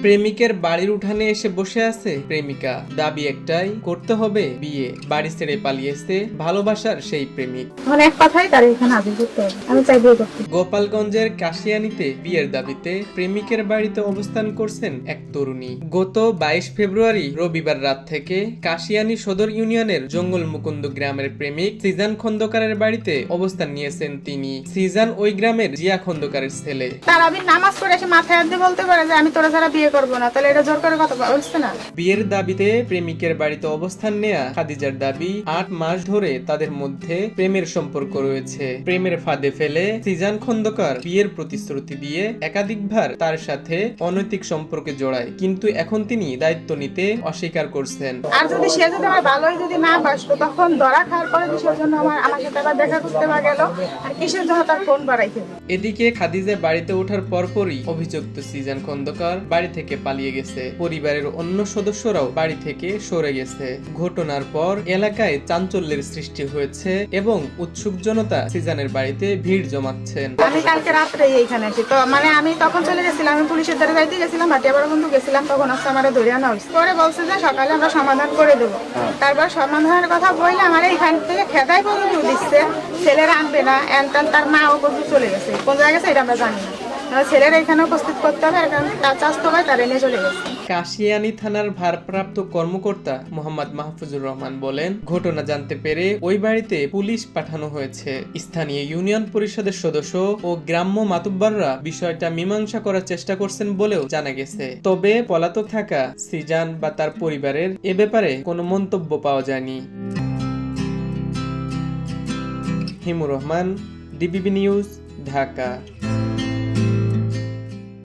প্রেমিকের বাড়ির উঠানে এসে বসে আছে প্রেমিকা, দাবি একটাই, করতে হবে বিয়ে। বাড়ি ছেড়ে পালিয়েছে ভালোবাসার সেই প্রেমিক। এক কথাই তার এখানে হাজির করতে হবে, আমি চাই বিয়ে করতে। গোপালগঞ্জের কাশিয়ানীতে বিয়ের দাবিতে প্রেমিকের বাড়িতে অবস্থান করছেন এক তরুণী। গত 22 ফেব্রুয়ারি রবিবার রাত থেকে কাশিয়ানী সদর ইউনিয়নের জঙ্গল মুকুন্দ গ্রামের প্রেমিক সিজান খন্দকারের বাড়িতে অবস্থান নিয়েছেন তিনি। সিজান ওই গ্রামের জিয়া খন্দকারের ছেলে। তার আমি নামাজ পড়ে এসে মাথায় হাত দিয়ে বলতে পারে যে আমি তোরা ছাড়া বিয়ে করবো না, তাহলে এটা জোর করে কথা বলছে না। বিয়ের দাবিতে প্রেমিকের বাড়িতে অবস্থান নেয়া খাদিজার দাবি, 8 মাস ধরে তাদের মধ্যে প্রেমের সম্পর্ক রয়েছে। প্রেমের ফাঁদে ফেলে সিজান খন্দকার বিয়ের প্রতিশ্রুতি দিয়ে একাধিকবার তার সাথে অনৈতিক সম্পর্কে জড়ায়, কিন্তু এখন তিনি দায়িত্ব নিতে অস্বীকার করছেন। আর যদি সে যদি আমার ভালোই যদি না বাসতো, তখন ধরা খাওয়ার পরে কিসের জন্য আমার সাথে আবার দেখা করতে বা গেল, আর কিসের জন্য তার ফোন বাড়াইতে। এদিকে খাদিজা বাড়িতে ওঠার পরপরই অভিযুক্ত সিজান খন্দকার বাড়ি থেকে পালিয়ে গেছে। পরিবারের অন্য সদস্যরাও বাড়ি থেকে সরে গেছে। ঘটনার পর এলাকায় চাঞ্চল্যের সৃষ্টি হয়েছে এবং উৎসুক জনতা সিজানের বাড়িতে ভিড় জমাচ্ছেন। আমি কালকে রাত্রে এইখানে আছি, তো আমি তখন চলে গেছিলাম, আমি পুলিশের দ্বারা যাইতে গেছিলাম, ভাটিয়াবার বন্ধু গেছিলাম, তখন হচ্ছে আমার ধরে আনা হয়েছে। পরে বলছে যে সকালে আমরা সমাধান করে দেবো। তারপর সমাধানের কথা বললে আমার এইখান থেকে খেদাই পর্যন্ত দিচ্ছে, ছেলেরা আনবে না, এনটান তার মাও পর্যন্ত চলে গেছে। কোন জায়গায় গেছে এটা আমরা জানি না, ছেলেরা এখানে উপস্থিত করতে হবে, তার চাস্তো ভাই তার এনে চলে গেছে। কাশিয়ানী থানার ভারপ্রাপ্ত কর্মকর্তা মোহাম্মদ মাহফুজুর রহমান বলেন, ঘটনা জানতে পেরে ওই বাড়িতে পুলিশ পাঠানো হয়েছে। স্থানীয় ইউনিয়ন পরিষদের সদস্য ও গ্রাম্য মাতুব্বররা বিষয়টা মীমাংসা করার চেষ্টা করছেন বলেও জানা গেছে। তবে পলাতক থাকা সিজান বা তার পরিবারের এ ব্যাপারে কোনো মন্তব্য পাওয়া যায়নি। হিমুর রহমান, ডিবিবি নিউজ, ঢাকা।